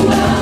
Amen.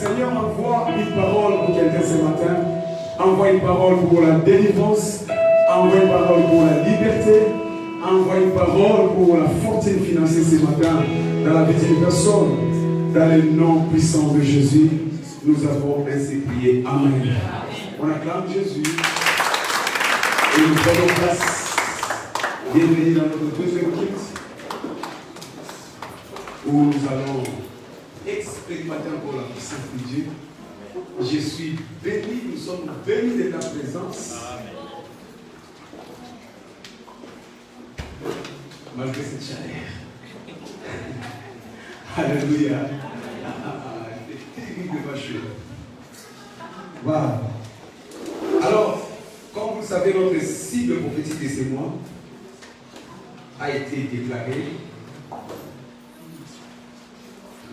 Seigneur, envoie une parole pour quelqu'un ce matin. Envoie une parole pour la délivrance. Envoie une parole pour la liberté. Envoie une parole pour la fortune financière ce matin dans la vie d'une personne. Dans le nom puissant de Jésus, nous avons ainsi prié. Amen. On acclame Jésus et nous prenons place. Bienvenue dans notre deuxième culte où nous allons expérimenter encore la puissance de Dieu. Je suis béni, nous sommes bénis de ta présence. Malgré cette chaleur. Alléluia. C'est terriblement chaud. Wow. Alors, comme vous le savez, notre cible prophétique de ces mois a été déclarée.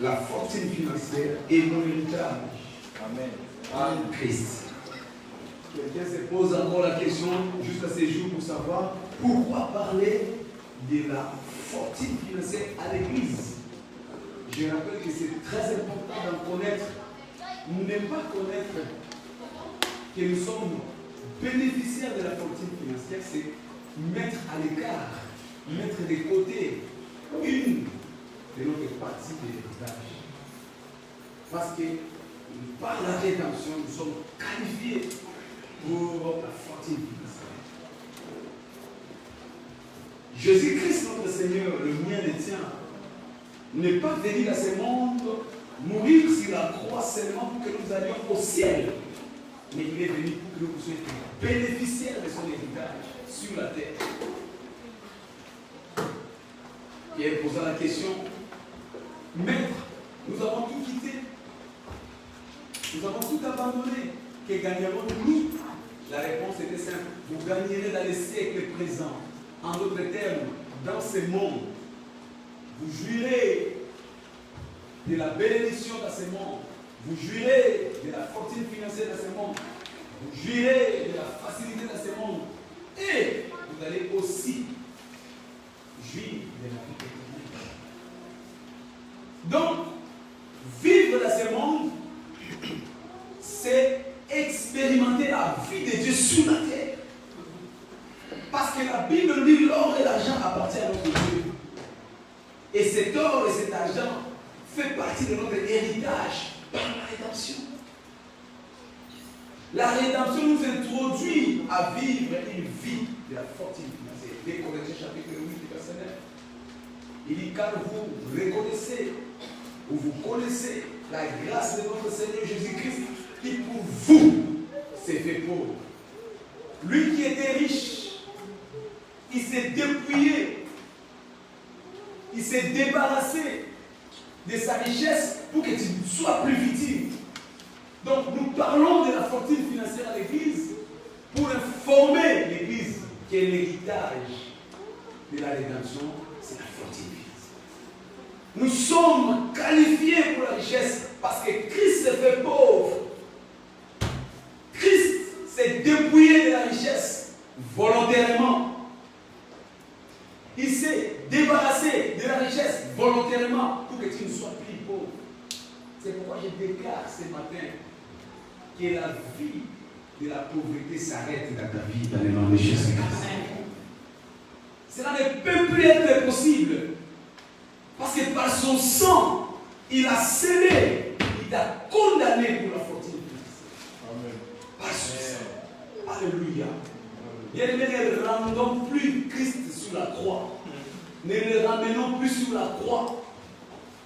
La fortune financière et mon héritage. Amen. En Christ. Quelqu'un se pose encore la question jusqu'à ces jours pour savoir pourquoi parler de la fortune financière à l'église. Je rappelle que c'est très important d'en connaître. Ne pas connaître que nous sommes bénéficiaires de la fortune financière, c'est mettre à l'écart, mettre de côté une de notre partie de l'héritage. Parce que par la rédemption, nous sommes qualifiés pour la fortune financière. Jésus-Christ, notre Seigneur, le mien, le tien, n'est pas venu dans ce monde mourir sur la croix seulement pour que nous allions au ciel. Mais il est venu pour que nous soyons bénéficiaires de son héritage sur la terre. Pierre posa la question, Maître, nous avons tout quitté, nous avons tout abandonné, que gagnerons-nous? La réponse était simple, vous gagnerez dans les siècles présents. En d'autres termes, dans ce monde, vous jouirez de la bénédiction dans ce monde, vous jouirez de la fortune financière dans ce monde, vous jouirez de la facilité dans ce monde, et vous allez aussi jouir de la vie éternelle. Donc, vivre dans ce monde, c'est expérimenter la vie de Dieu sur la terre. Parce que la Bible nous dit l'or et l'argent appartiennent à notre Dieu. Et cet or et cet argent fait partie de notre héritage par la rédemption. La rédemption nous introduit à vivre une vie de la fortune financière. Dès Corinthiens chapitre 8, verset 9. Il dit, car vous reconnaissez ou vous connaissez la grâce de notre Seigneur Jésus-Christ qui pour vous s'est fait pauvre. Lui qui était riche, il s'est dépouillé, il s'est débarrassé de sa richesse pour que tu sois plus victime. Donc nous parlons de la fortune financière à l'Église pour informer l'Église que l'héritage de la rédemption, c'est la fortune financière. Nous sommes qualifiés pour la richesse parce que Christ s'est fait pauvre. Christ s'est dépouillé de la richesse volontairement. Il s'est débarrassé de la richesse volontairement pour que tu ne sois plus pauvre. C'est pourquoi je déclare ce matin que la vie de la pauvreté s'arrête dans ta vie dans le nom de Jésus-Christ. Cela ne peut plus être possible. Parce que par son sang, il a scellé, il t'a condamné pour la fortune financière. Amen. Par son sang. Alléluia. Bien-aimés, ne rendons plus Christ sur la croix. Ne le ramenons plus sur la croix.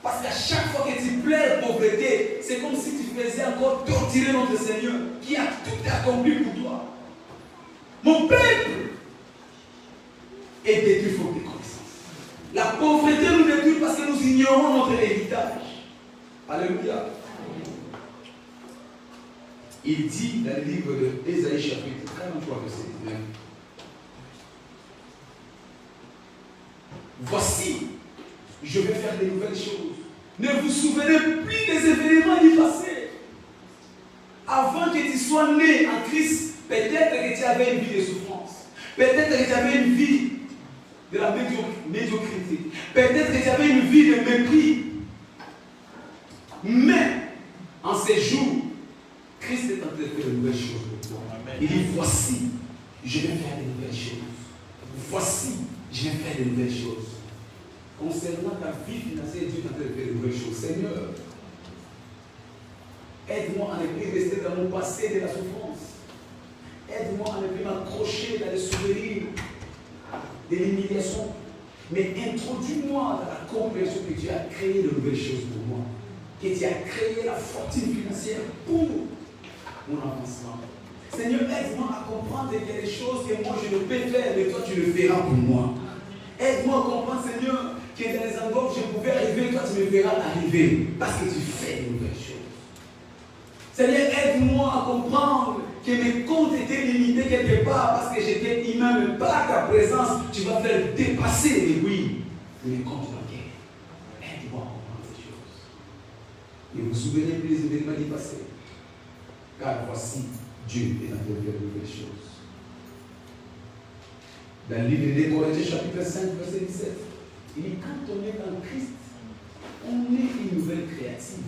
Parce qu'à chaque fois que tu plais pauvreté, c'est comme si tu faisais encore torturer notre Seigneur qui a tout accompli pour toi. Mon peuple est détruit faute de connaissance. La pauvreté nous détruit parce que nous ignorons notre héritage. Alléluia. Il dit dans le livre d'Ésaïe chapitre 43 verset 19. Voici, je vais faire de nouvelles choses. Ne vous souvenez plus des événements du passé. Avant que tu sois né en Christ, peut-être que tu avais une vie de souffrance. Peut-être que tu avais une vie de la médiocrité. Peut-être que tu avais une vie de mépris. Mais, en ce ces jours, Christ est en train de faire de nouvelles choses pour toi. Il dit, voici, je vais faire de nouvelles choses. Voici, je vais faire de nouvelles choses. Concernant ta vie financière, Dieu est en train de faire de nouvelles choses. Seigneur, aide-moi à ne plus rester dans mon passé de la souffrance. Aide-moi à ne plus m'accrocher dans les souvenirs de l'humiliation. Mais introduis-moi dans la compréhension que tu as créé de nouvelles choses pour moi. Que tu as créé la fortune financière pour mon avancement. Seigneur, aide-moi à comprendre qu'il y a des choses que moi je ne peux faire, mais toi tu le feras pour moi. Aide-moi à comprendre, Seigneur, que dans les endroits où je pouvais arriver, toi tu me feras arriver. Parce que tu fais de nouvelles choses. Seigneur, aide-moi à comprendre que mes comptes étaient limités quelque part parce que j'étais humain, mais par ta présence, tu vas faire dépasser, oui, mes comptes bancaires. Aide-moi à comprendre ces choses. Et vous vous souvenez plus des événements du passé. Car voici, Dieu est en train de faire de nouvelles choses. Dans le livre des Corinthiens, chapitre 5, verset 17, il dit quand on est en Christ, on est une nouvelle créative.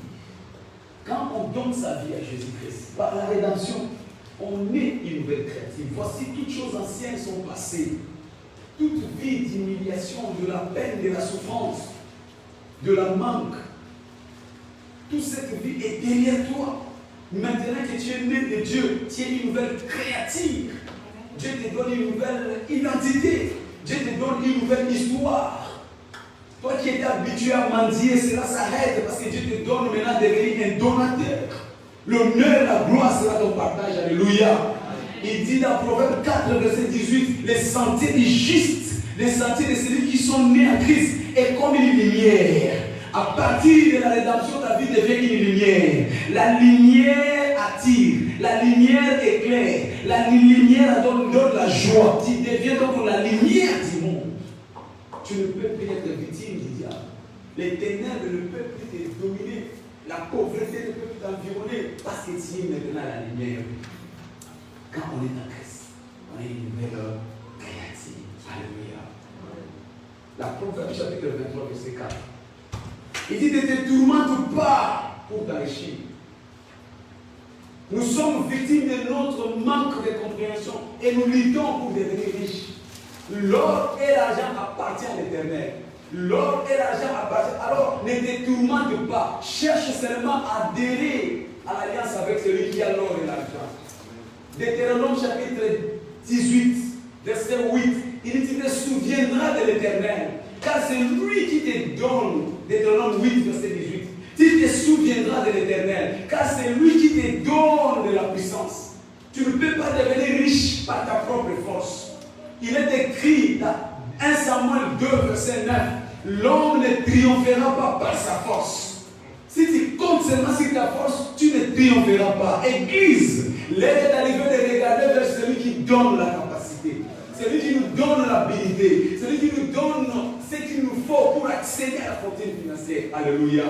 Quand on donne sa vie à Jésus-Christ, par la rédemption, on est une nouvelle créative. Voici toutes choses anciennes sont passées. Toute vie d'humiliation, de la peine, de la souffrance, de la manque, toute cette vie est derrière toi. Maintenant que tu es né de Dieu, tu es une nouvelle créative. Dieu te donne une nouvelle identité. Dieu te donne une nouvelle histoire. Toi qui étais habitué à mendier, cela s'arrête parce que Dieu te donne maintenant de devenir un donateur. L'honneur, la gloire sera ton partage. Alléluia. Il dit dans Proverbe 4, verset 18, les sentiers du juste, les sentiers de celui qui sont nés en Christ est comme une lumière. À partir de la rédemption, ta vie devient une lumière. La lumière attire, la lumière éclaire, la lumière donne la joie. Tu deviens donc la lumière du monde. Tu ne peux plus être victime du diable. Les ténèbres ne peuvent plus te dominer. La pauvreté ne peut plus t'environner parce que tu es maintenant la lumière. Quand on est en Christ, on est une nouvelle créative. Alléluia. La Proverbe chapitre 23, verset 4. Il dit ne te tourmente pas pour t'enrichir. Nous sommes victimes de notre manque de compréhension et nous luttons pour devenir riches. L'or et l'argent appartiennent à l'Éternel. L'or et l'argent appartiennent. Alors ne te tourmente pas. Cherche seulement à adhérer à l'alliance avec celui qui a l'or et l'argent. Deutéronome chapitre 18, verset 8. Il dit tu te souviendras de l'Éternel. Car c'est lui qui te donne. Deutéronome 8, verset 18. Tu te souviendras de l'Éternel. Car c'est lui qui te donne de la puissance. Tu ne peux pas devenir riche par ta propre force. Il est écrit dans 1 Samuel 2, verset 9. L'homme ne triomphera pas par sa force. Si tu comptes seulement sur ta force, tu ne triompheras pas. Église, l'heure est arrivée de regarder vers celui qui donne la capacité. Celui qui nous donne l'habilité. Celui qui nous donne ce qu'il nous faut pour accéder à la fortune financière. Alléluia.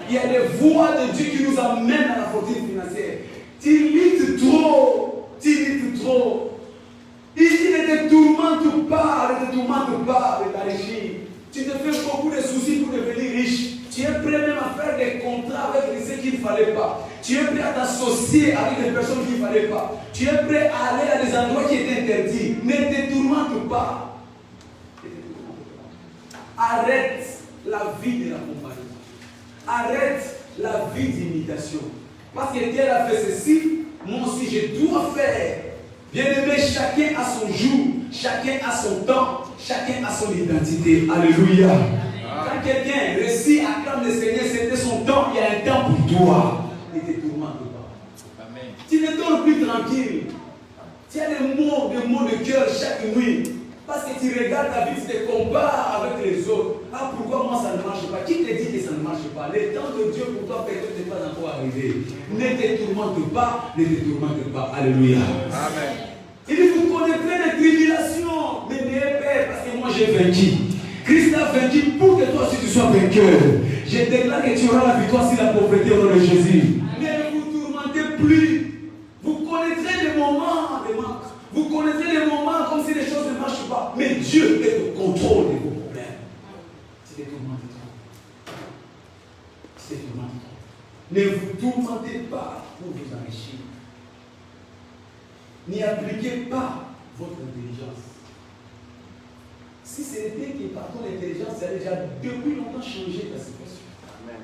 Il y a des voies de Dieu qui nous amènent à la fortune financière. Tu luttes trop. Tu luttes trop. Il dit ne te tourmente pas de t'enrichir. Tu te fais beaucoup de soucis pour devenir riche. Tu es prêt même à faire des contrats avec ceux qu'il ne fallait pas. Tu es prêt à t'associer avec des personnes qu'il ne fallait pas. Tu es prêt à aller à des endroits qui étaient interdits. Ne te tourmente pas. Arrête la vie de la compagnie. Arrête la vie d'imitation. Parce que Dieu a fait ceci, moi aussi je dois faire. Bien-aimé, chacun a son jour, chacun a son temps, chacun a son identité. Alléluia. Quand quelqu'un réussit à acclamer le Seigneur, c'était son temps, il y a un temps pour toi. Ne te tourmente pas. Amen. Tu ne dors plus tranquille. Tu as des mots de cœur chaque nuit. Parce que tu regardes ta vie, tu te compares avec les autres. Ah, pourquoi moi ça ne marche pas? Qui te dit que ça ne marche pas? Le temps de Dieu pour toi peut-être n'est pas encore arrivé. Ne te tourmente pas, ne te tourmente pas. Alléluia. Amen. Il dit, vous connaîtrez les tribulations, mais n'ayez peur, parce que moi j'ai vaincu. Christ a vaincu pour que toi aussi tu sois vainqueur. Je déclare que tu auras la victoire sur la pauvreté au nom de Jésus. Ne vous tourmentez plus. Vous connaîtrez des moments de manque. Vous connaîtrez des moments comme si les choses ne marchent pas. Mais Dieu est au contrôle de vos problèmes. C'est des tourments de toi. C'est des tourments de toi. Ne vous tourmentez pas pour vous enrichir. N'y appliquez pas votre intelligence. Si ce n'était que par ton intelligence, ça a déjà depuis longtemps changé ta situation. Amen.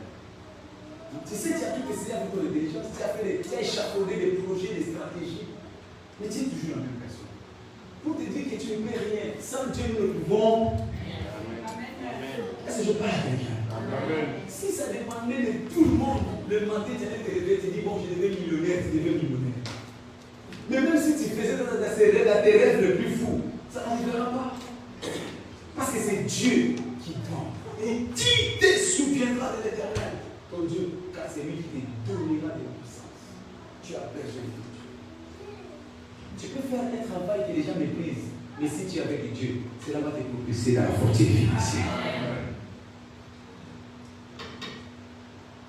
Tu sais, tu as tout essayé avec ton intelligence, tu as échafaudé des projets, des stratégies, mais tu es toujours la même personne. Pour te dire que tu ne peux rien, sans Dieu nous ne pouvons. Est-ce que je parle à quelqu'un? Si ça dépendait de tout le monde, le matin tu allais te réveiller, tu dis bon, je deviens millionnaire, tu deviens millionnaire. Mais même si tu faisais dans tes rêves le plus fou, ça n'arrivera pas. Parce que c'est Dieu qui prend. Et tu te souviendras de l'Éternel. Ton Dieu, car c'est lui qui te donnera de la puissance. Tu as besoin de Dieu. Tu peux faire un travail que les gens méprisent, mais si tu es avec Dieu, cela va te propulser dans la fortune financière.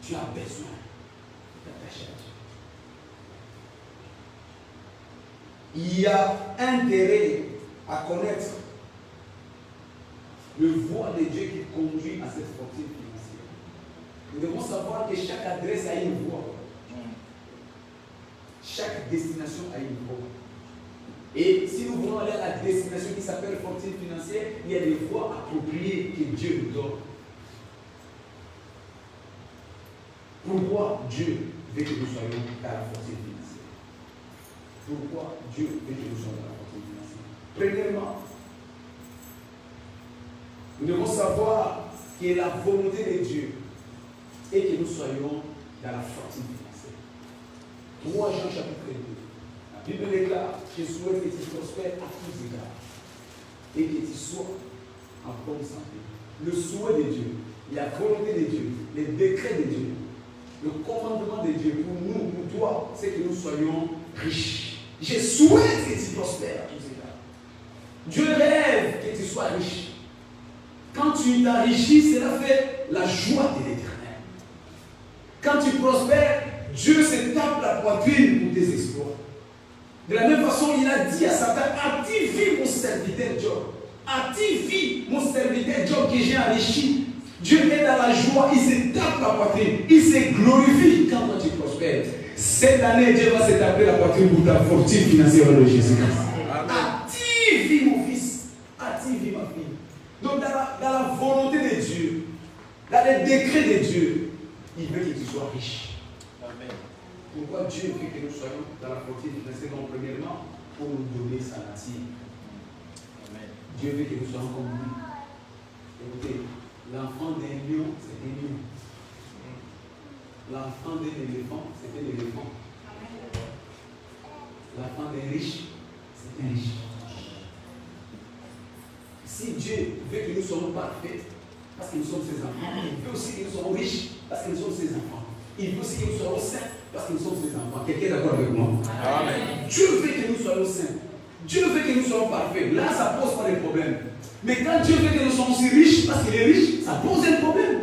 Tu as besoin d'attacher à Dieu. Il y a intérêt à connaître le voie de Dieu qui conduit à cette fortune financière. Nous devons savoir que chaque adresse a une voie. Chaque destination a une voie. Et si nous voulons aller à la destination qui s'appelle fortune financière, il y a des voies appropriées que Dieu nous donne. Pourquoi Dieu veut que nous soyons dans la fortune financière? Pourquoi Dieu veut que nous soyons dans la fortune financière? Premièrement, nous devons savoir que la volonté de Dieu est que nous soyons dans la fortune financière. 3 Jean chapitre 2. La Bible déclare, je souhaite que tu prospères à tous égards et que tu sois en bonne santé. Le souhait de Dieu, la volonté de Dieu, les décrets de Dieu, le commandement de Dieu pour nous, pour toi, c'est que nous soyons riches. Je souhaite que tu prospères à tous égards. Dieu rêve que tu sois riche. Quand tu t'enrichis, cela fait la joie de l'Éternel. Quand tu prospères, Dieu se tape la poitrine pour tes exploits. De la même façon, il a dit à Satan, as-tu vu mon serviteur Job? As-tu vu mon serviteur Job que j'ai enrichi? Dieu est dans la joie, il se tape la poitrine, il se glorifie quand tu prospères. Cette année, Dieu va se taper la poitrine pour ta fortune financière de Jésus-Christ. As-tu vu mon fils? As-tu vu ma fille? Donc dans la volonté de Dieu, dans les décrets de Dieu, il veut que tu sois riche. Amen. Pourquoi Dieu veut que nous soyons dans la fortune financière? Donc premièrement, pour nous donner sa nature. Amen. Dieu veut que nous soyons comme lui. Écoutez, l'enfant d'un lion, c'est un lion. L'enfant d'un éléphant, c'est un éléphant. L'enfant d'un riche, c'est un riche. Si Dieu veut que nous soyons parfaits, parce que nous sommes ses enfants, il veut aussi que nous soyons riches, parce que nous sommes ses enfants. Il veut aussi que nous soyons saints, parce que nous sommes ses enfants. Quelqu'un est d'accord avec moi? Amen. Dieu veut que nous soyons saints. Dieu veut que nous soyons parfaits. Là, ça ne pose pas de problème. Mais quand Dieu veut que nous soyons aussi riches, parce qu'il est riche, ça pose un problème.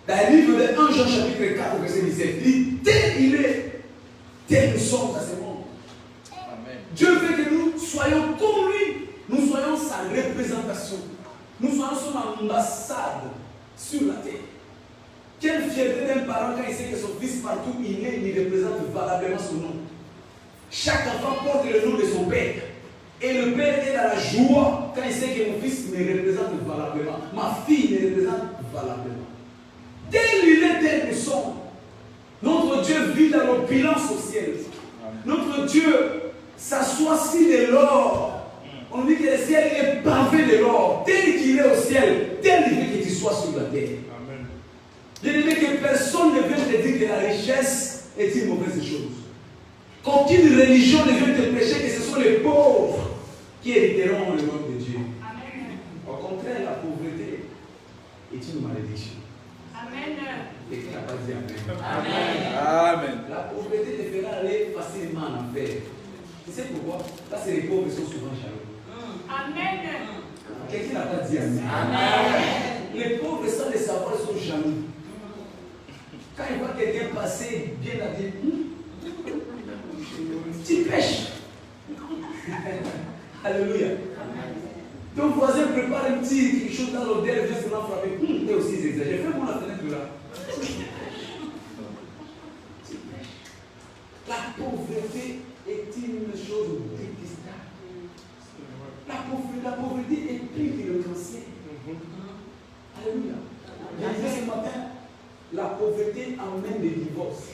Dans le livre de 1 Jean chapitre 4, verset 17, il dit, tel il est, tel nous sommes dans ce monde. Amen. Dieu veut que nous soyons comme lui. Nous soyons sa représentation. Nous soyons son ambassade sur la terre. Quelle fierté d'un parent quand il sait que son fils partout il est, il représente valablement son nom. Chaque enfant porte le nom de son père. Et le père est dans la joie quand il sait que mon fils me représente valablement. Ma fille me représente valablement. Tel il est, tel nous sommes. Notre Dieu vit dans l'opulence au ciel. Notre Dieu s'assoit sur de l'or. On dit que le ciel est pavé de l'or. Tel qu'il est au ciel, tel il veut que tu sois sur la terre. Amen. Je dis que personne ne vient te dire que la richesse est une mauvaise chose. Qu'aucune religion ne vient te prêcher que ce sont les pauvres qui hériteront le nom de Dieu. Amen. Au contraire, la pauvreté est une malédiction. Amen. Et qui n'a pas dit Amen. Amen. Amen. La pauvreté te fera aller facilement en enfer. Tu sais pourquoi? Parce que les pauvres sont souvent jaloux. Amen. Quelqu'un n'a pas dit Amen. Amen. Les pauvres, sans le savoir, sont jaloux. Quand ils voient quelqu'un passer bien habillé, tu pêches. Alléluia. Ton voisin prépare un petit quelque chose dans l'hôtel, juste seulement frappé. T'es aussi exagéré. Fais-moi la fenêtre là. La pauvreté est une chose détestable. La pauvreté est pire que le cancer. Alléluia. Je disais ce matin, la pauvreté amène des divorces.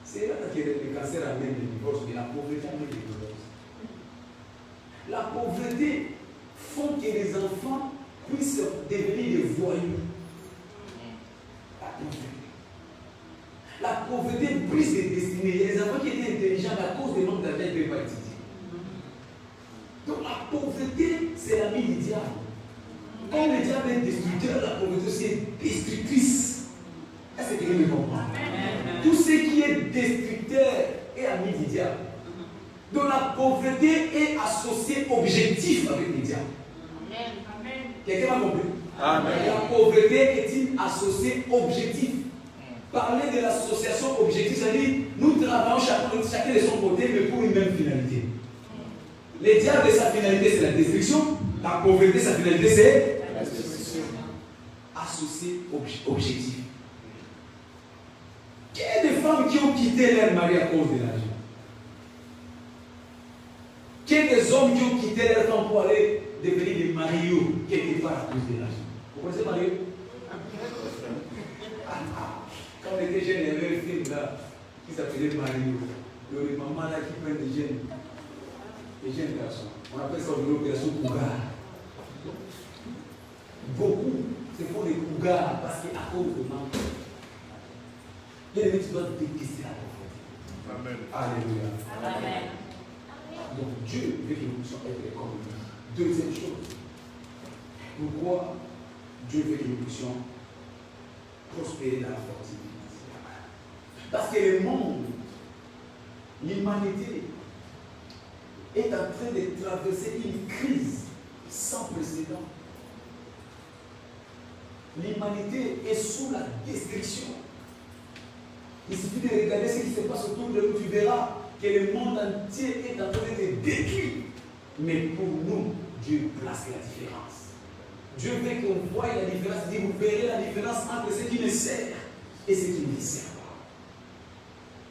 C'est là que le cancer amène des divorces, mais la pauvreté amène des divorces. La pauvreté fait que les enfants puissent devenir des voyous. La pauvreté brise des destinées. Il y a des enfants qui étaient intelligents, mais à cause des manques d'argent, ils ne peuvent pas étudier. Donc la pauvreté, c'est l'ami du diable. Quand le diable est destructeur, la pauvreté aussi est destructrice. Est-ce que quelqu'un me comprend? Tout ce qui est destructeur est ami du diable. Donc la pauvreté est associée objectif avec le diable. Quelqu'un m'a compris? Amen. La pauvreté est une associée objectif. Parler de l'association objectif, c'est-à-dire nous travaillons chacun de son côté, mais pour une même finalité. Le diable, sa finalité, c'est la destruction. La pauvreté, sa finalité, c'est la destruction. Associé objectif. Il y a des femmes qui ont quitté leur mari à cause de l'argent. Il y a des hommes qui ont quitté leur femme pour aller devenir des marios quelque part à cause de l'argent. Vous connaissez Mario? Quand on était jeunes, il y avait un film là qui s'appelait Mario. Il y a des mamans là qui prennent des jeunes garçons. On appelle ça aujourd'hui l'opération Cougar. Beaucoup se font des cougars parce qu'à cause de manque. Il y a des gens qui doivent détester la pauvreté. Amen. Alléluia. Amen. Donc Dieu veut que nous puissions être comme lui. Deuxième chose. Pourquoi Dieu veut que nous puissions prospérer dans la fortune? Parce que le monde, l'humanité, est en train de traverser une crise sans précédent. L'humanité est sous la destruction. Il suffit de regarder ce qui se passe autour de nous, tu verras que le monde entier est en train de détruire. Mais pour nous, Dieu place la différence. Dieu veut qu'on voie la différence. Il dit, vous verrez la différence entre ce qui me sert et ce qui ne me sert pas.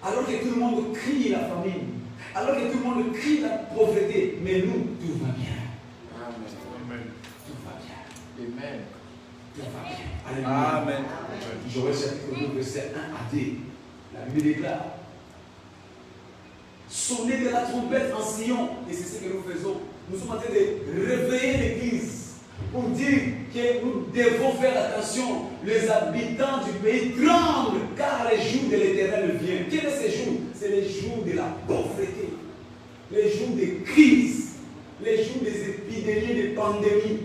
Alors que tout le monde crie la famine, alors que tout le monde crie la pauvreté, mais nous, tout va bien. Amen. Tout va bien. Amen. Tout va bien. Alléluia. Amen. Joël chapitre 2, verset 1 à 2. La Bible déclare: sonnez de la trompette en Sion, et c'est ce que nous faisons. Nous sommes en train de réveiller l'Église pour dire que nous devons faire attention. Les habitants du pays tremblent car les jours de l'Éternel viennent. Quels sont ces jours? C'est les jours de la pauvreté, les jours des crises, les jours des épidémies, des pandémies,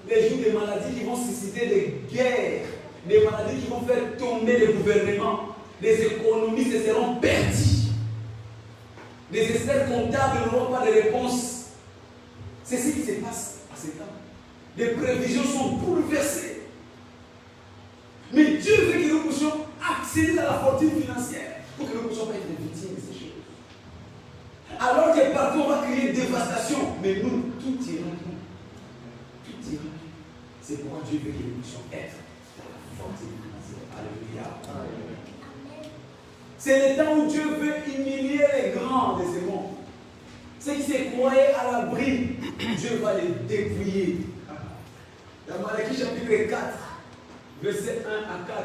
les jours des maladies qui vont susciter des guerres, des maladies qui vont faire tomber les gouvernements. Les économies se seront perdues. Les experts comptables n'auront pas de réponse. C'est ce qui se passe à ce temps. Les prévisions sont bouleversées. Mais Dieu veut que nous puissions accéder à la fortune financière pour que nous ne puissions pas être des victimes de ces choses. Alors que partout on va créer dévastation, mais nous, tout ira bien. Tout ira bien. C'est pourquoi Dieu veut que nous puissions être dans la fortune financière. Alléluia. C'est le temps où Dieu veut humilier les grands de ce monde. Ceux qui se croyaient à l'abri, Dieu va les dépouiller. Dans Malachie chapitre 4, verset 1 à 4.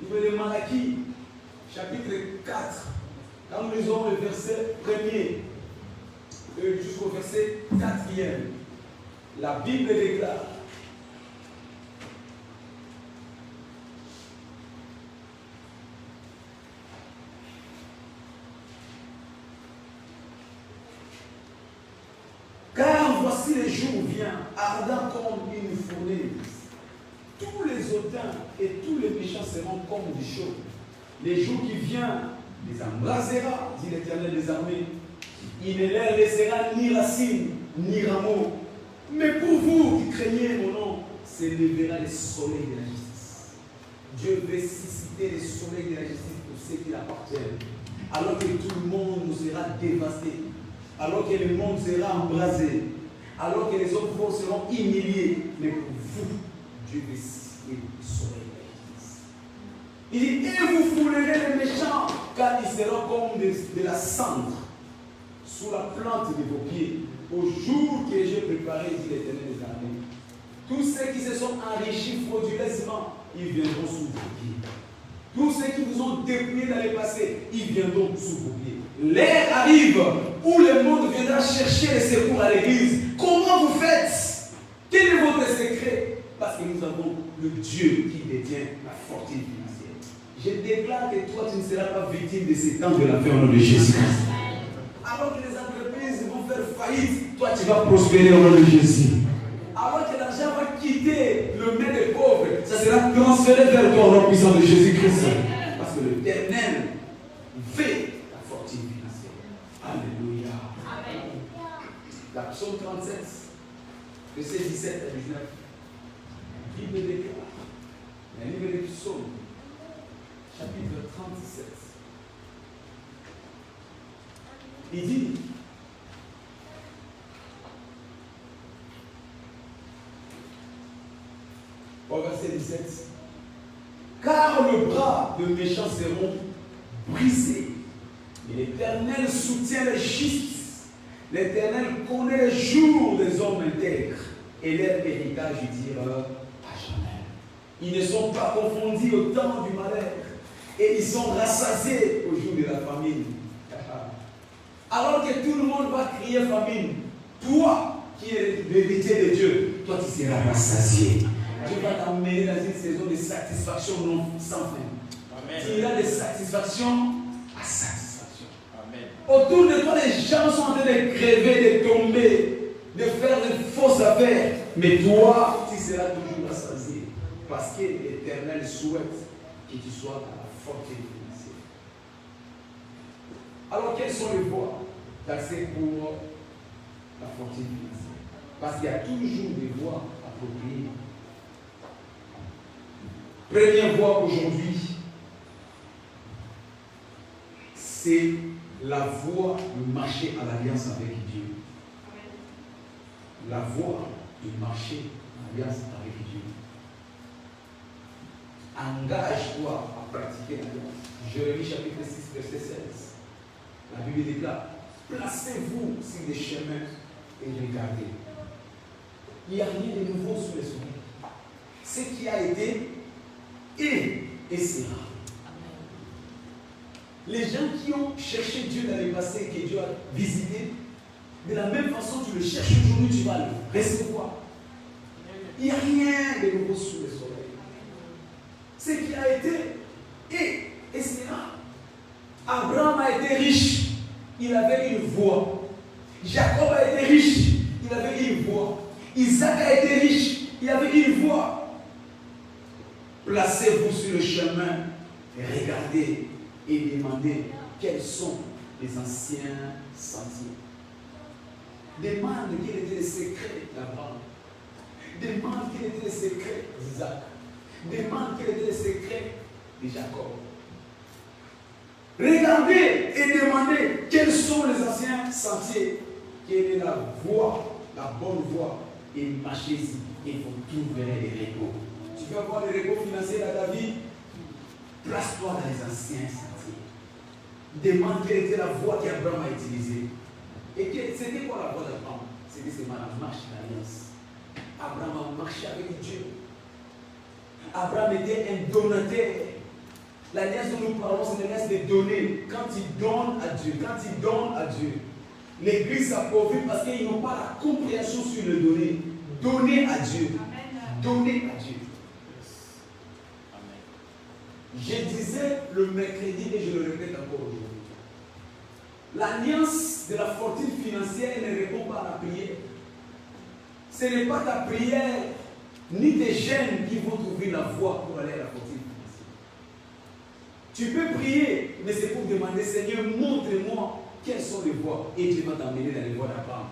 Livre de Malachie, chapitre 4. Quand nous lisons le verset 1er jusqu'au verset 4e, la Bible déclare: car voici les jours viennent, ardents comme une fournaise. Tous les hautains et tous les méchants seront comme du chaud. Les jours qui viennent les embrasera, dit l'Éternel des armées. Il ne leur laissera ni racine, ni rameau. Mais pour vous qui craignez mon nom, s'élèvera le soleil de la justice. Dieu veut susciter le soleil de la justice pour ceux qui l'appartiennent. Alors que tout le monde nous sera dévasté. Alors que le monde sera embrasé, Alors que les autres seront humiliés. Mais pour vous, Dieu veut sauver l'Église. Il dit, et vous foulerez les méchants, car ils seront comme de la cendre sous la plante de vos pieds. Au jour que j'ai préparé, dit l'Éternel des armées. Tous ceux qui se sont enrichis frauduleusement, ils viendront sous vos pieds. Tous ceux qui vous ont dépouillé dans le passé, ils viendront sous vos pieds. L'heure arrive où le monde viendra chercher les secours à l'église. Comment vous faites? Quel est votre secret? Parce que nous avons le Dieu qui détient la fortune financière. Je déclare que toi, tu ne seras pas victime de ces temps de la fin au nom de Jésus-Christ. Alors que les entreprises vont faire faillite, toi, tu vas prospérer au nom de Jésus. Alors que l'argent va quitter le main des pauvres, ça sera transféré vers toi au nom puissant de Jésus-Christ. Parce que l'Éternel fait la fortune financière. Alléluia. Amen. La psaume 37, verset 17 à 19. La Bible déclare, le livre des psaumes, chapitre 37. Il dit, au verset 17, car le bras de méchants seront brisés, et l'Éternel soutient les justes. L'Éternel connaît les jours des hommes intègres, et leur héritage dure à jamais. Ils ne sont pas confondus au temps du malheur, et ils sont rassasiés au jour de la famine. Alors que tout le monde va crier famine, toi qui es l'héritier de Dieu, toi tu seras rassasié. Dieu va t'emmener dans une saison de satisfaction non sans fin. Amen. Tu iras de satisfaction à satisfaction. Amen. Autour de toi, les gens sont en train de crever, de tomber, de faire de fausses affaires. Mais toi, tu seras toujours rassasié. Parce que l'Éternel souhaite que tu sois dans la fortune financière. Alors, quelles sont les voies d'accès pour la fortune financière? Parce qu'il y a toujours des voies appropriées. Première voie aujourd'hui, c'est la voie de marcher à l'alliance avec Dieu. La voie de marcher à l'alliance avec Dieu. Engage-toi à pratiquer l'alliance. Jérémie chapitre 6, verset 16. La Bible déclare, placez-vous sur des chemins et regardez. Il n'y a rien de nouveau sous les soleils. Ce qui a été et sera. Les gens qui ont cherché Dieu dans le passé et que Dieu a visité, de la même façon tu le cherches aujourd'hui, tu vas le recevoir. Il n'y a rien de nouveau sous le soleil. Ce qui a été et sera. Abraham a été riche, il avait une voix. Jacob a été riche, il avait une voix. Isaac a été riche, il avait une voix. Placez-vous sur le chemin et regardez et demandez quels sont les anciens sentiers. Demande quel était le secret d'Abraham. Demande quel était le secret d'Isaac. Demande quel était le secret de Jacob. Regardez et demandez quels sont les anciens sentiers. Quelle est la voie, la bonne voie. Et marchez-y et vous trouverez les repos. Tu veux avoir les repos financiers dans ta vie? Place-toi dans les anciens sentiers. Demande quelle était la voie qu'Abraham a utilisée. Et c'était quoi la voie d'Abraham? C'était seulement la marche d'alliance. Abraham a marché avec Dieu. Abraham était un donateur. L'alliance dont nous parlons, c'est l'alliance de donner. Quand il donne à Dieu, l'église s'appauvrit parce qu'ils n'ont pas la compréhension sur le donner. Donner à Dieu. Donner à Dieu. Je disais le mercredi et je le répète encore aujourd'hui. L'alliance de la fortune financière ne répond pas à la prière. Ce n'est pas ta prière ni tes gènes qui vont trouver la voie pour aller à la fortune financière. Tu peux prier, mais c'est pour demander, Seigneur, montre-moi quelles sont les voies. Et Dieu va t'amener dans les voies d'Abraham.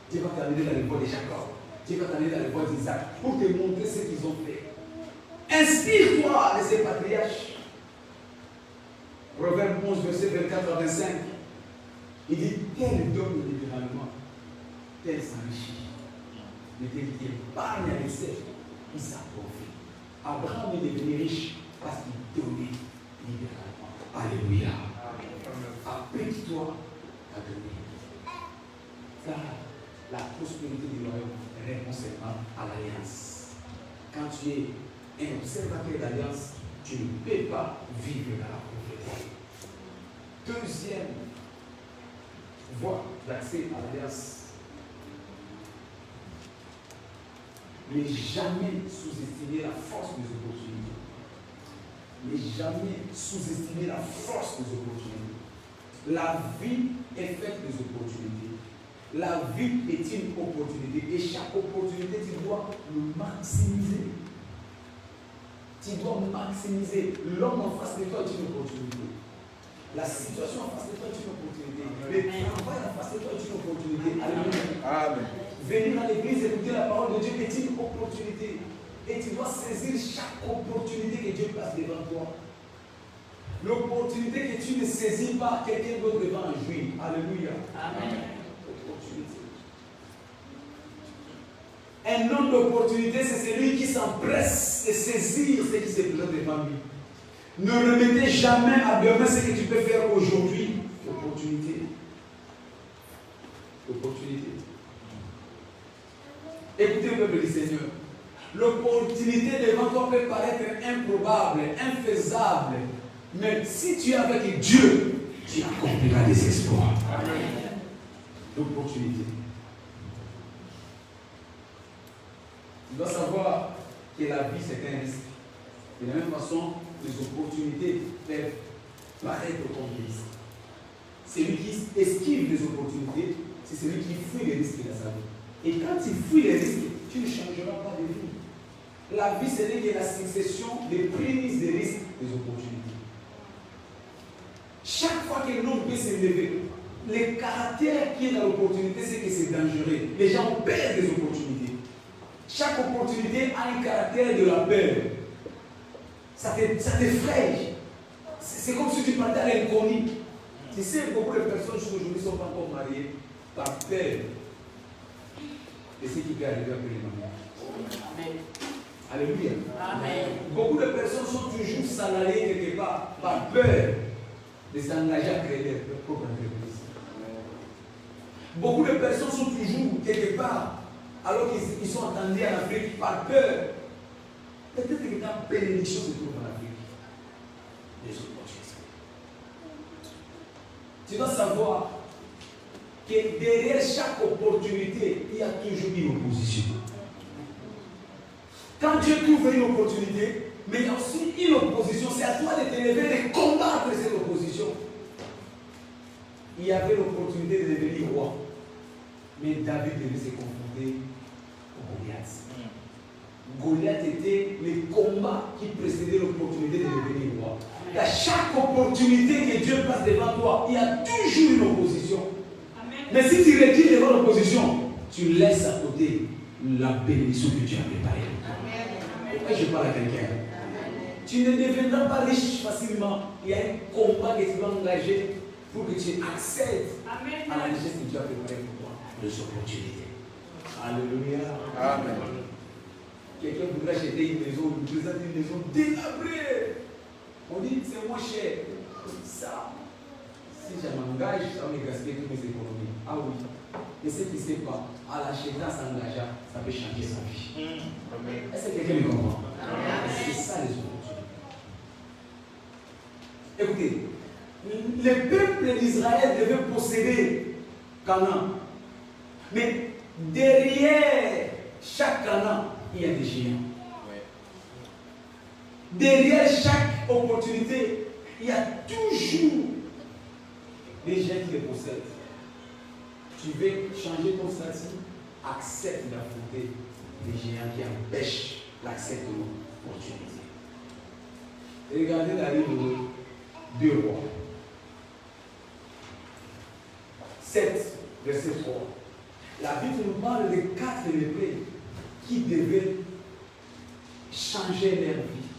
Dieu va t'amener dans les voies de Jacob. Dieu va t'amener dans les voies d'Isaac pour te montrer ce qu'ils ont fait. Inspire-toi de ces patriarches. Proverbe 11, verset 24 à 25. Il dit, tel donne libéralement, tel s'enrichit. de qui épargne à l'excès, il s'approfite. Abraham est devenu riche parce qu'il donnait libéralement. Alléluia. Applique-toi à donner. Car la prospérité du royaume répond seulement à l'alliance. Quand tu es un observateur d'alliance, tu ne peux pas vivre dans la pauvreté. Deuxième voie d'accès à l'alliance. Ne jamais sous-estimer la force des opportunités. Ne jamais sous-estimer la force des opportunités. La vie est faite des opportunités. La vie est une opportunité. Et chaque opportunité, tu dois le maximiser. Tu dois maximiser. L'homme en face de toi est une opportunité. La situation en face de toi est une opportunité. Le travail en face de toi est une opportunité. Alléluia. Amen. Venir à l'église, écouter la parole de Dieu est une opportunité. Et tu dois saisir chaque opportunité que Dieu place devant toi. L'opportunité que tu ne saisis pas, quelqu'un d'autre devant en jouir. Alléluia. Amen. Opportunité. Un homme d'opportunité, c'est celui qui s'empresse de saisir ce qui se présente devant lui. Ne remettez jamais à demain ce que tu peux faire aujourd'hui. Opportunité. Opportunité. Écoutez le peuple du Seigneur. L'opportunité devant toi peut paraître improbable, infaisable. Mais si tu es avec Dieu, tu accompliras des exploits. Amen. L'opportunité. Tu dois savoir que la vie c'est un risque. De la même façon, les opportunités peuvent paraître comme des risques. Celui qui esquive les opportunités, c'est celui qui fuit les risques de sa vie. Et quand tu fuis les risques, tu ne changeras pas de vie. La vie, ce n'est que la succession des prises des risques des opportunités. Chaque fois que l'homme peut s'élever, le caractère qui est dans l'opportunité, c'est que c'est dangereux. Les gens perdent des opportunités. Chaque opportunité a un caractère de la peur. Ça t'effraie. C'est comme si tu partais à l'inconnu. Tu sais, beaucoup de personnes aujourd'hui ne sont pas encore mariées par peur de ce qui peut arriver après le mariage. Amen. Alléluia. Amen. Beaucoup de personnes sont toujours salariées quelque part par peur de s'engager à créer leur propre entreprise. Beaucoup de personnes sont toujours quelque part alors qu'ils sont entendus en Afrique par peur. Peut-être que ta bénédiction se trouve en Afrique. Les opportunités. Tu dois savoir que derrière chaque opportunité, il y a toujours une opposition. Quand Dieu t'ouvre une opportunité, mais il y a aussi une opposition, c'est à toi de te lever et de combattre cette opposition. Il y avait l'opportunité de devenir roi, mais David devait se confronter au Goliath. Goliath était le combat qui précédait l'opportunité de devenir roi. À chaque opportunité que Dieu place devant toi, il y a toujours une opposition. Amen. Mais si tu retires devant l'opposition, tu laisses à côté la bénédiction que Dieu a préparée. Pourquoi je parle à quelqu'un? Tu ne deviendras pas riche facilement. Il y a un combat que tu dois engager pour que tu accèdes à la richesse que Dieu a préparée pour toi. Les opportunités. Alléluia. Amen. Quelqu'un voudrait acheter une maison, nous présente une maison délabrée. On dit c'est moins cher. Ça, si je m'engage, ça va me gaspiller toutes mes économies. Ah oui. Mais ce qui ne sait pas, à l'acheter, s'engager, ça peut changer sa vie. Est-ce que quelqu'un me comprend? C'est ça les opportunités. Écoutez, le peuple d'Israël devait posséder Canaan. Mais derrière chaque Canaan, il y a des géants. Derrière chaque opportunité, il y a toujours des gens qui les possèdent. Tu veux changer ton statut, accepte d'affronter les géants qui empêchent l'accès de l'opportunité. Regardez la livre de 2 Rois. 7, verset 3. La Bible nous parle de 4 lépreux qui devaient changer leur vie.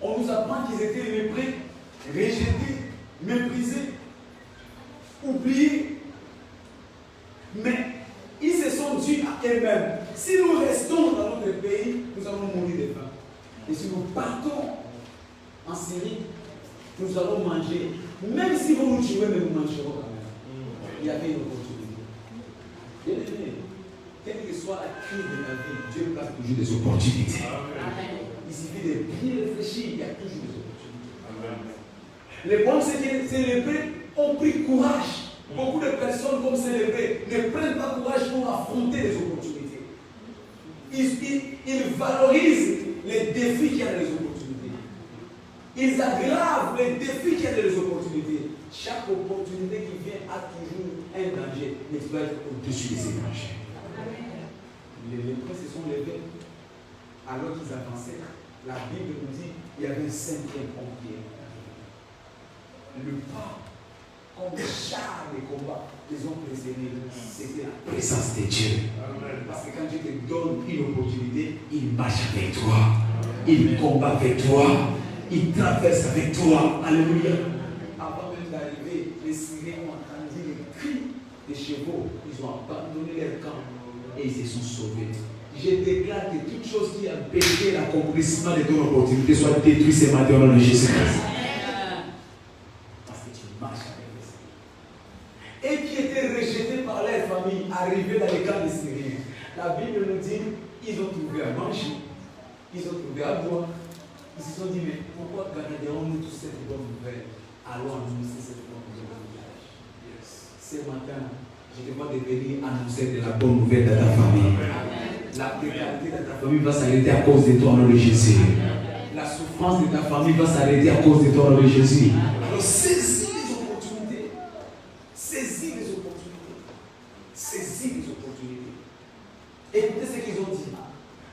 On nous apprend qu'ils étaient lépreux, rejetés, méprisés, oubliés. Mais ils se sont dit restons dans notre pays, nous allons mourir de faim. Et si nous partons en Syrie, nous allons manger. Même si vous nous tuez, mais nous mangerons quand même. Il y avait une opportunité. Bien aimé, quelle que soit la crise de la vie, Dieu place toujours des opportunités. Amen. Il suffit de bien réfléchir, il y a toujours des opportunités. Amen. Le problème, c'est que ces lépreux ont pris courage. Beaucoup de personnes comme ces lépreux ne prennent pas courage pour affronter les opportunités. Ils valorisent les défis qu'il y a dans les opportunités. Ils aggravent les défis qu'il y a dans les opportunités. Chaque opportunité qui vient a toujours un danger, mais tu dois être au-dessus de ces dangers. Les lépreux se sont levés alors qu'ils avançaient. La Bible nous dit qu'il y avait un cinquième pompier. Le pas comme char de combat, les ont précédés. C'était la présence de Dieu. Amen. Parce que quand Dieu te donne une opportunité, il marche avec toi. Il combat avec toi. Il traverse avec toi. Alléluia. Avant même d'arriver, les Syriens ont entendu les cris des chevaux. Ils ont abandonné leur camp et ils se sont sauvés. Je déclare que toute chose qui a empêché l'accomplissement de ton opportunité soit détruite ce matin au nom de Jésus-Christ. Parce que tu marches avec les Syriens. Et qui étaient rejetés par leur famille, arrivés dans les camps des Syriens. La Bible nous dit ils ont trouvé à manger, ils ont trouvé à boire. Ils se sont dit, mais pourquoi garderons-nous toute cette bonne nouvelle? Allons annoncer cette bonne nouvelle au village. Yes. Ce matin, je te vois de venir annoncer de la bonne nouvelle dans ta famille. Amen. La précarité de ta famille va s'arrêter à cause de toi au nom de Jésus. La souffrance de ta famille va s'arrêter à cause de toi au nom de Jésus. Alors saisis les opportunités. Saisis les opportunités. Saisis les opportunités. Écoutez ce qu'ils ont dit.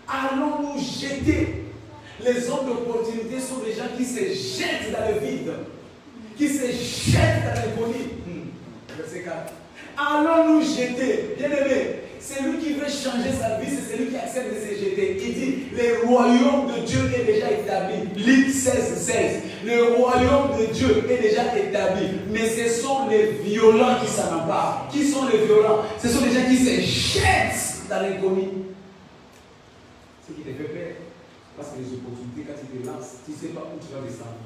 Allons nous jeter. Les hommes d'opportunité sont des gens qui se jettent dans le vide, qui se jettent dans l'inconnu. Verset 4. Allons nous jeter, bien aimé. Celui qui veut changer sa vie, c'est celui qui accepte de se jeter. Il dit, le royaume de Dieu est déjà établi. Luc 16. Le royaume de Dieu est déjà établi. Mais ce sont les violents qui s'en emparent. Qui sont les violents? Ce sont les gens qui se jettent dans l'inconnu. Ce qui te fait peur. Parce que les opportunités, quand tu te lances, tu ne sais pas où tu vas descendre.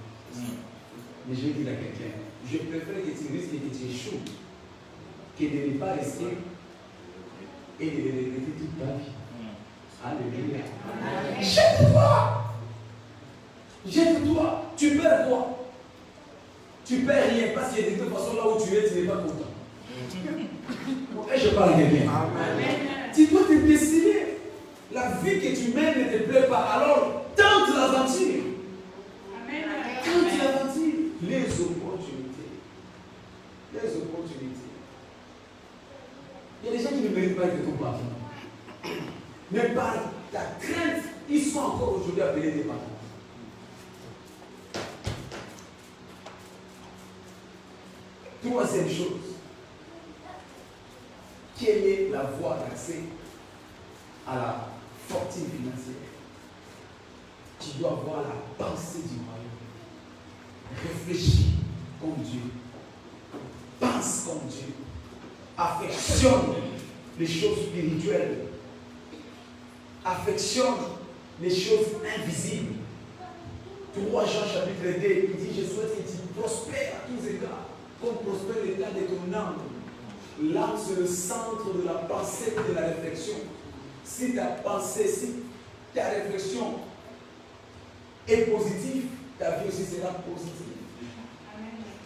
Mais je vais dire à quelqu'un, je préfère que tu risques et que tu échoues que de ne pas rester et de le regretter toute ta vie. Alléluia. Jette-toi. Jette-toi. Tu perds quoi? Tu perds rien parce que de toute façon, là où tu es, tu n'es pas content. Et je parle à quelqu'un. Tu dois te décider. La vie que tu mènes ne te plaît pas, alors tente l'aventure. Tente l'aventure. Les opportunités. Les opportunités. Il y a des gens qui ne méritent pas de ton patron. Mais par ta crainte, ils sont encore aujourd'hui appelés des patrons. Troisième chose. Quelle est la voie d'accès à la fortune financière? Tu dois avoir la pensée du royaume. Réfléchis comme Dieu. Pense comme Dieu. Affectionne les choses spirituelles. Affectionne les choses invisibles. 3 Jean chapitre 2, il dit, je souhaite que tu prospères à tous égards, comme prospère l'état de ton âme. L'âme, c'est le centre de la pensée et de la réflexion. Si ta pensée, si ta réflexion est positive, ta vie aussi sera positive.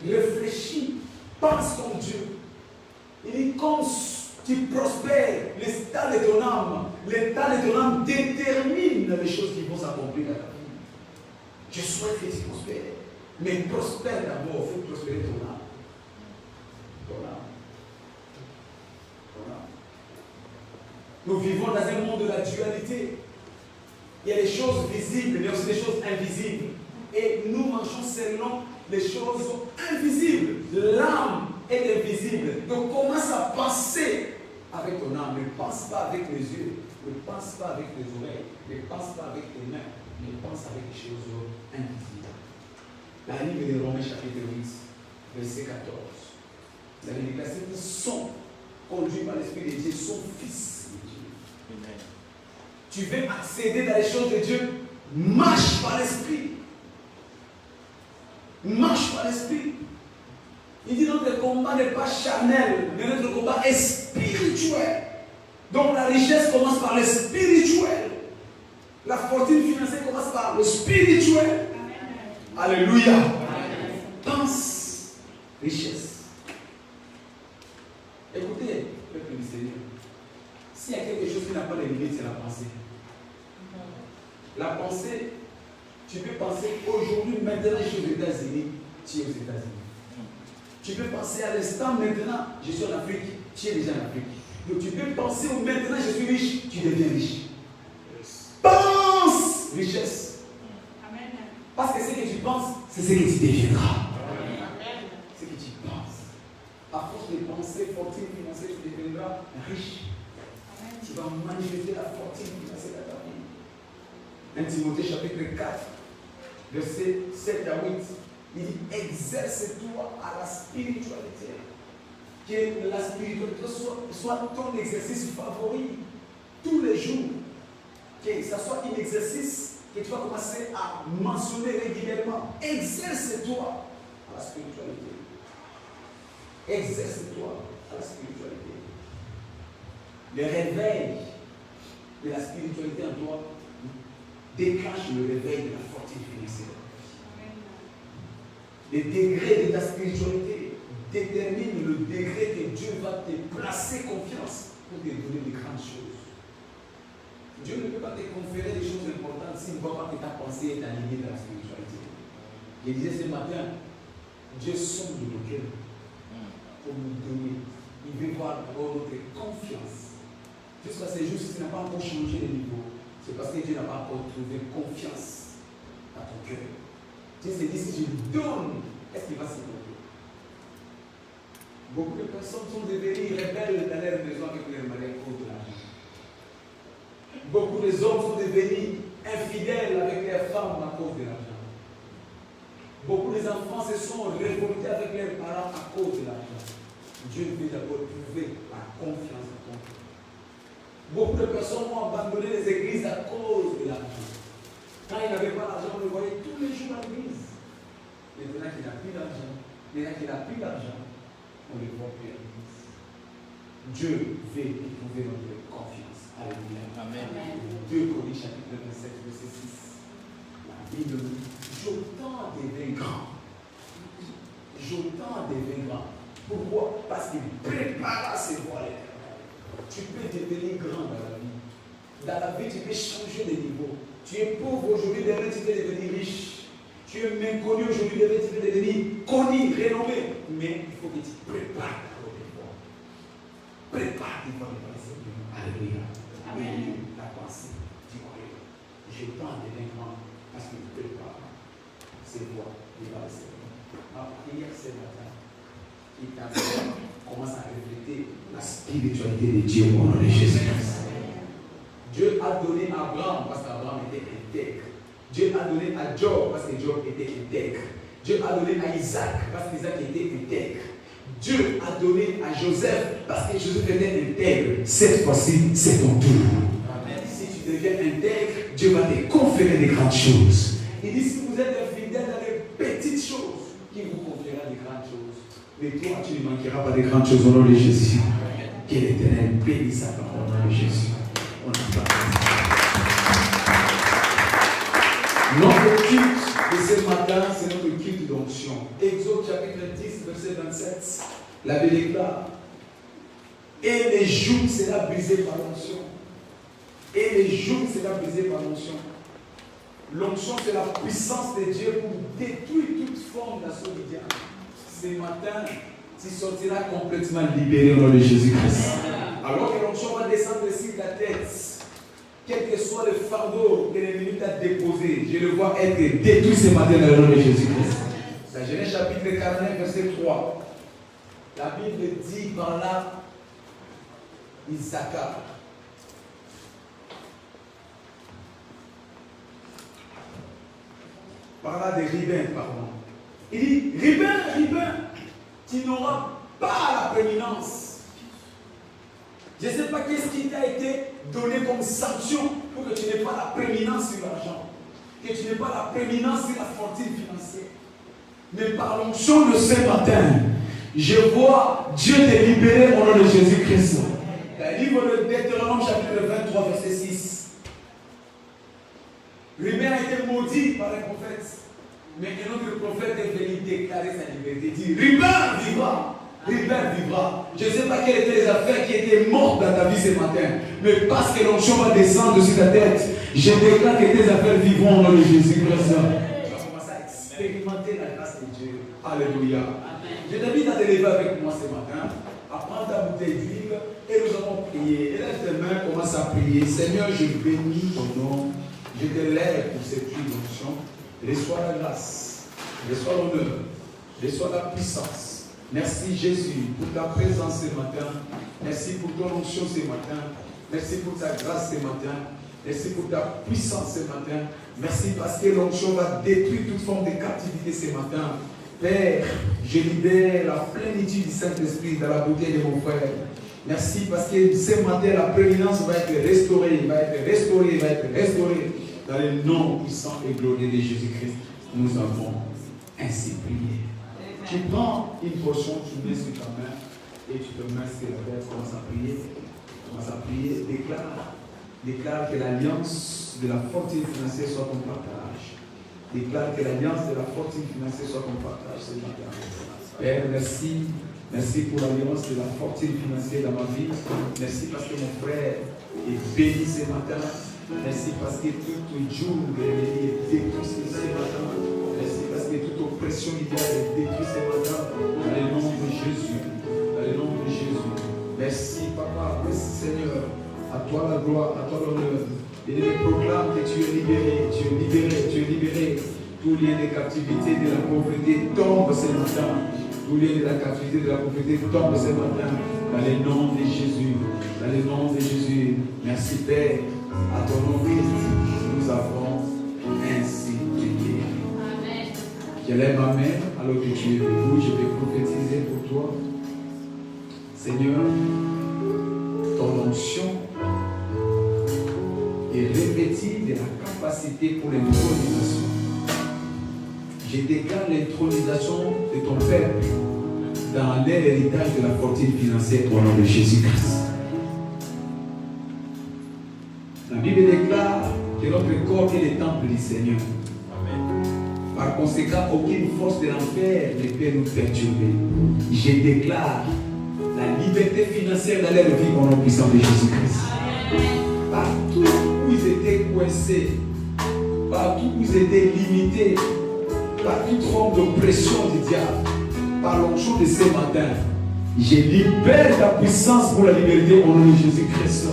Réfléchis, pense comme Dieu. Il dit, comme tu prospères, l'état de ton âme, l'état de ton âme détermine les choses qui vont s'accomplir dans ta vie. Je souhaite que tu prospères, mais prospère d'abord, il faut prospérer ton âme. Ton âme. Nous vivons dans un monde de la dualité. Il y a des choses visibles, mais aussi des choses invisibles. Et nous marchons selon les choses invisibles. L'âme est invisible. Donc commence à penser avec ton âme. Ne pense pas avec les yeux. Ne pense pas avec les oreilles. Ne pense pas avec tes mains. Mais pense avec les choses invisibles. La livre de Romains chapitre 8, verset 14. Vous avez déclaré ceux qui sont conduits par l'Esprit de Dieu, sont fils de Dieu. Amen. tu veux accéder dans les choses de Dieu, marche par l'esprit. Marche par l'esprit. Il dit notre combat n'est pas charnel, mais notre combat est spirituel. Donc la richesse commence par le spirituel. La fortune financière commence par le spirituel. Amen. Alléluia. Amen. Pense richesse. Écoutez, peuple du Seigneur. S'il y a quelque chose qui n'a pas de limite, c'est la pensée. La pensée, tu peux penser aujourd'hui, maintenant, je suis aux États-Unis, tu es aux États-Unis. Tu peux penser à l'instant, maintenant, je suis en Afrique, tu es déjà en Afrique. Donc tu peux penser au maintenant, je suis riche, tu deviens riche. Pense richesse. Amen. Parce que ce que tu penses, c'est ce que tu deviendras. Amen. Ce que tu penses. À force de penser fortune financière, tu deviendras riche. Amen. Tu vas manifester la fortune financière de ta vie. 1 Timothée chapitre 4, verset 7 à 8. Il dit, exerce-toi à la spiritualité. Que la spiritualité soit ton exercice favori tous les jours. Que ça soit un exercice que tu vas commencer à mentionner régulièrement. Exerce-toi à la spiritualité. Exerce-toi à la spiritualité. Le réveil de la spiritualité en toi déclenche le réveil de la fortune financière. Le degré de ta spiritualité détermine le degré que Dieu va te placer confiance pour te donner de grandes choses. Dieu ne peut pas te conférer des choses importantes s'il ne voit pas que ta pensée est alignée dans la spiritualité. Je disais ce matin, Dieu sonde nos cœurs pour nous donner. Il veut voir d'abord notre confiance. Jusqu'à ce jour, si tu n'as pas encore changé de niveau, c'est parce que Dieu n'a pas encore trouvé confiance à ton cœur. Dieu se dit, si je lui donne, est-ce qu'il va se donner? Beaucoup de personnes sont devenues rebelles dans leur maison avec leur mari à cause de l'argent. Beaucoup de hommes sont devenus infidèles avec leurs femmes à cause de l'argent. Beaucoup d'enfants se sont révoltés avec leurs parents à cause de l'argent. Dieu veut d'abord prouver la confiance à ton cœur. Beaucoup de personnes ont abandonné les églises à cause de l'argent. Quand il n'avait pas l'argent, on le voyait tous les jours à l'église. Maintenant qu'il n'a plus d'argent, on ne le voit plus à l'église. Dieu veut éprouver notre confiance. Alléluia. Amen. 2 Corinthiens chapitre 27, verset 6. La Bible dit, Jotham devint grand. Jotham devint grand. Pourquoi? Parce qu'il prépara ses voies. Tu peux devenir grand dans la vie. Dans la vie, tu peux changer de niveau. Tu es pauvre aujourd'hui, demain tu peux devenir riche. Tu es méconnu aujourd'hui, demain tu peux devenir connu, renommé. Mais il faut que tu prépares d'abord tes voies. Prépare tes voies devant le Seigneur. Alléluia. Amen. La pensée du croyant. Je tends de grand parce qu'il prépare ses voies devant le Seigneur. Ma prière ce matin, qui commence à refléter la spiritualité de Dieu au nom de Jésus-Christ. Dieu a donné à Abraham parce qu'Abraham était intègre. Dieu a donné à Job parce que Job était intègre. Dieu a donné à Isaac parce qu'Isaac était intègre. Dieu a donné à Joseph parce que Joseph était intègre. Cette fois-ci, c'est ton tour. Amen. Si tu deviens intègre, Dieu va te conférer des grandes choses. Il dit, si vous êtes infidèle dans les petites choses, qui vous conférera des grandes choses. Mais toi, tu ne manqueras pas de grandes choses au nom de Jésus. Que l'Éternel bénisse sa parole au nom de Jésus. Notre culte de ce matin, c'est notre culte d'onction. Exode chapitre 10, verset 27. La Bible déclare, et les jours sera brisé par l'onction. Et les jours sera brisé par l'onction. L'onction, c'est la puissance de Dieu pour détruire toute forme d'assommation. Ce matin, tu sortiras complètement libéré au nom de Jésus-Christ. Alors que l'onction va descendre sur ta tête, quel que soit le fardeau que l'ennemi t'a déposé, je le vois être détruit ce matin dans le nom de Jésus-Christ. La Genèse chapitre 49, verset 3. La Bible dit par là, Isaac. Par là des Ribins, pardon. Il dit, Ribin, tu n'auras pas la prééminence. Je ne sais pas qu'est-ce qui t'a été donné comme sanction pour que tu n'aies pas la prééminence sur l'argent, que tu n'aies pas la prééminence sur la fortune financière. Mais par l'onction de ce matin, je vois Dieu te libérer au nom de Jésus-Christ. Le livre de Deutéronome chapitre 23 verset 6. Ruben a été maudit par les prophètes. Mais un autre prophète est venu déclarer sa liberté. Il dit, Ruben vivra. Ruben vivra. Je ne sais pas quelles étaient les affaires qui étaient mortes dans ta vie ce matin. Mais parce que l'onction va descendre sur ta tête, je déclare que tes affaires vivront au nom de Jésus-Christ. Tu vas commencer à expérimenter la grâce de Dieu. Alléluia. Je t'invite à te lever avec moi ce matin, à prendre ta bouteille d'huile et nous allons prier. Et lève tes mains, commence à prier. Seigneur, je bénis ton nom. Je te lève pour cette onction. Reçois la grâce, reçois l'honneur, reçois la puissance. Merci Jésus pour ta présence ce matin. Merci pour ton onction ce matin. Merci pour ta grâce ce matin. Merci pour ta puissance ce matin. Merci parce que l'onction va détruire toute forme de captivité ce matin. Père, je libère la plénitude du Saint-Esprit dans la beauté de mon frère. Merci parce que ce matin, la prééminence va être restaurée, va être restaurée, va être restaurée. Dans le nom puissant et glorieux de Jésus-Christ, nous avons ainsi prié. Tu prends une portion, tu mets sur ta main et tu te mets sur la tête, commence à prier. Commence à prier, déclare que l'alliance de la fortune financière soit ton partage. Déclare que l'alliance de la fortune financière soit ton partage ce matin. Père, merci. Merci pour l'alliance de la fortune financière dans ma vie. Merci parce que mon frère est béni ce matin. Merci parce que tout jour est détruit ce matin. Merci parce que toute oppression idéale est détruite ce matin. Dans le nom de Jésus. Dans le nom de Jésus. Merci Papa. Merci Seigneur. À toi la gloire, à toi l'honneur. Et je proclame que tu es libéré. Tu es libéré. Tu es libéré. Tout lien de captivité, de la pauvreté tombe ce matin. Tout lien de la captivité, de la pauvreté tombe ce matin. Dans le nom de Jésus. Dans le nom de Jésus. Merci Père. À ton nom, Christ, nous avons ainsi prié. Amen. Je lève ma main alors que tu es debout. Je vais prophétiser pour toi. Seigneur, ton onction est revêtue de la capacité pour l'intronisation. Je déclare l'intronisation de ton peuple dans l'héritage de la fortune financière au nom de Jésus-Christ. La Bible déclare que notre corps est le temple du Seigneur. Amen. Par conséquent, aucune force de l'enfer ne peut nous perturber. Je déclare la liberté financière dans leur vie au nom puissant de Jésus-Christ. Partout où ils étaient coincés, partout où ils étaient limités, par toute forme d'oppression du diable, par l'onction de ce matin, je libère ta puissance pour la liberté au nom de Jésus-Christ.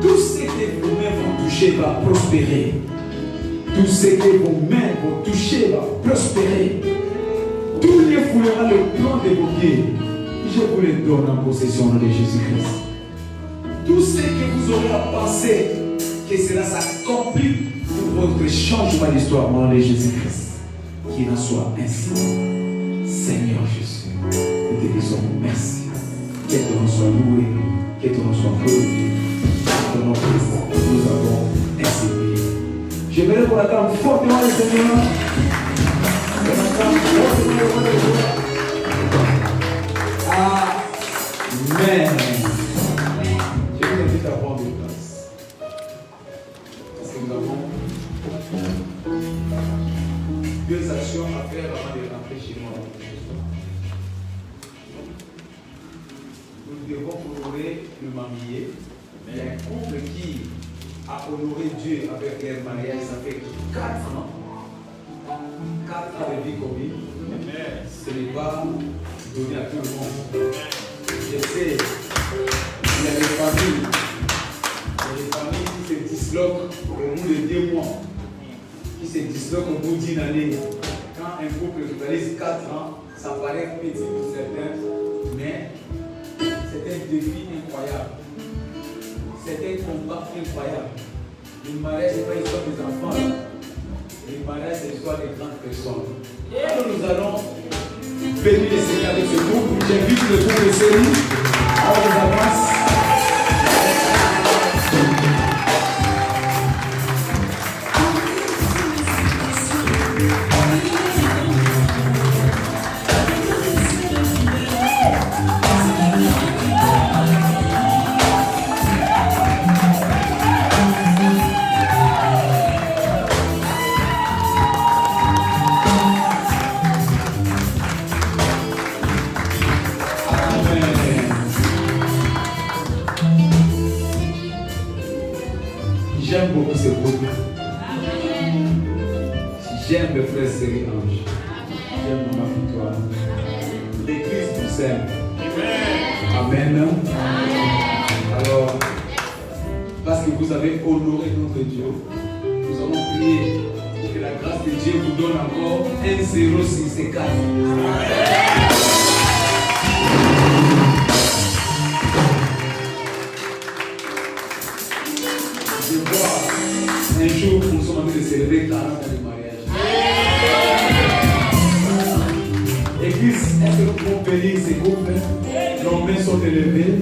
Tout ce que vos mains vont toucher va prospérer. Tout ce que vos mains vont toucher va prospérer. Tout les fouillera le plan de vos pieds. Je vous les donne en possession au nom de Jésus-Christ. Tout ce que vous aurez à penser, que cela s'accomplit pour votre changement d'histoire au nom de Jésus-Christ. Qu'il en soit ainsi. Seigneur Jésus, nous te disons merci. Que ton nom soit loué, que ton nom soit glorifié. Dans notre Christ, nous avons ainsi prié. Je vais pour attendre fortement le Seigneur. Amen. Je vous invite à prendre une place. Parce que nous avons deux actions à faire avant de rentrer chez moi. Nous devons honorer le marié. Il y a un couple qui a honoré Dieu avec leur mariage, ça fait 4 ans. 4 ans de vie commune. Ce n'est pas donné à tout le monde. Je sais, il y a des familles qui se disloquent au bout de 2 mois, qui se disloquent au bout d'1 année. Quand un couple réalise 4 ans, ça paraît petit pour certains, mais c'est un défi incroyable. C'est un combat incroyable. Le mariage, ce n'est pas l'histoire des enfants. Le mariage, c'est l'histoire des grandes personnes. Alors nous allons bénir le Seigneur avec ce groupe. J'invite le groupe de série. Alors nous avance. J'aime beaucoup ce groupe. J'aime le frère Série-Ange. J'aime Maman Victoire. L'église vous aime. Amen. Alors, parce que vous avez honoré notre Dieu, nous allons prier pour que la grâce de Dieu vous donne encore un 064. Je vois un jour nous sommes en train de célébrer 40 ans de mariage. Église, est-ce que nous pouvons bénir ces couples? Nos mains sont élevées.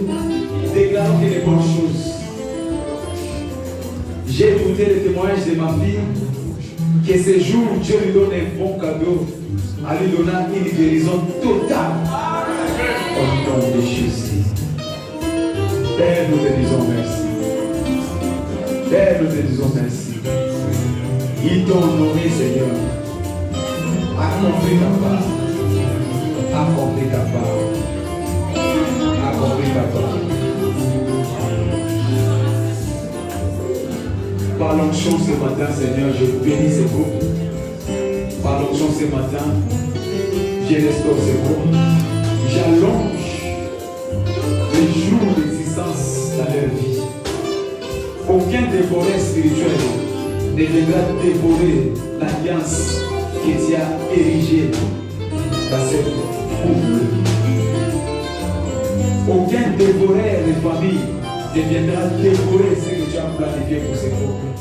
Déclarons qu'il y a des bonnes choses. J'ai écouté le témoignage de ma fille que ce jour, Dieu lui donne un bon cadeau en lui donnant une guérison totale. Au nom de Jésus. Père, nous te disons merci. Père, nous te disons merci. Ils t'ont honoré, Seigneur. Accomplis ta part. Accomplis ta part. Accomplis ta part. Par l'onction ce matin, Seigneur, je bénis ce groupe. Par l'onction ce matin, je restaure ce groupe. J'allonge les jours d'existence dans leur vie. Aucun dévoreur spirituel ne viendra dévorer l'alliance que tu as érigée dans cette couple. Aucun dévoreur de famille ne viendra dévorer ce que tu as planifié pour ces couples.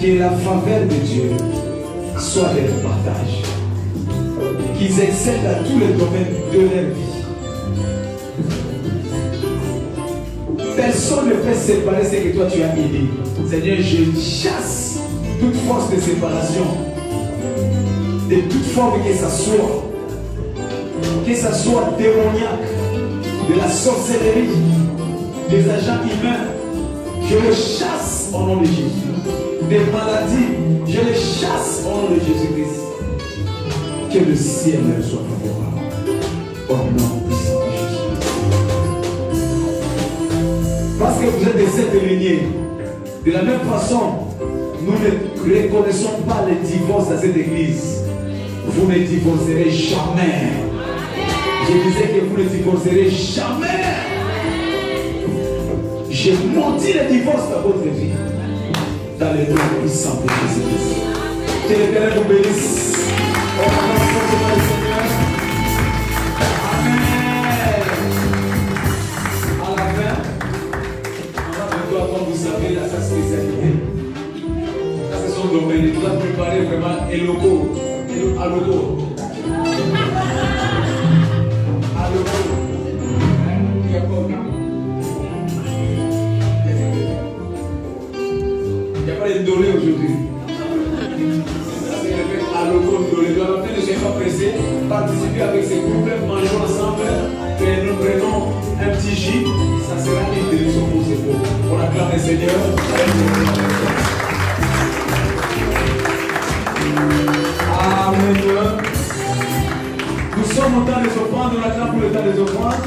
Que la faveur de Dieu soit leur partage. Qu'ils excellent à tous les domaines de leur vie. Personne ne peut séparer ce que toi tu as mis. Seigneur, je chasse toute force de séparation. De toute forme que ça soit démoniaque, de la sorcellerie, des agents humains. Je le chasse au nom de Jésus. Des maladies, je les chasse au nom de Jésus-Christ. Que le ciel leur soit favorable. Au nom puissant de Jésus. Parce que vous êtes de cette lignée. De la même façon, nous ne reconnaissons pas les divorces dans cette église. Vous ne divorcerez jamais. Je disais que vous ne divorcerez jamais. J'ai maudit le divorce dans votre vie. Dans le nom puissant de Jésus-Christ. Que l'Éternel vous bénisse. Au nom du Seigneur. Amen. À la fin, on va bientôt attendre, vous savez, là, sa spécialité. Ça, c'est son domaine. Il doit préparer vraiment un logo. Un logo. Un logo. Il n'y a pas de doré aujourd'hui. Ne soyez pas pressés, participez avec ces groupes, mangeons ensemble, et nous prenons un petit gîte, ça sera une bénédiction pour ces groupes. On acclame le Seigneur. Amen. Nous sommes au temps des offrandes, on acclame pour le temps des offrandes.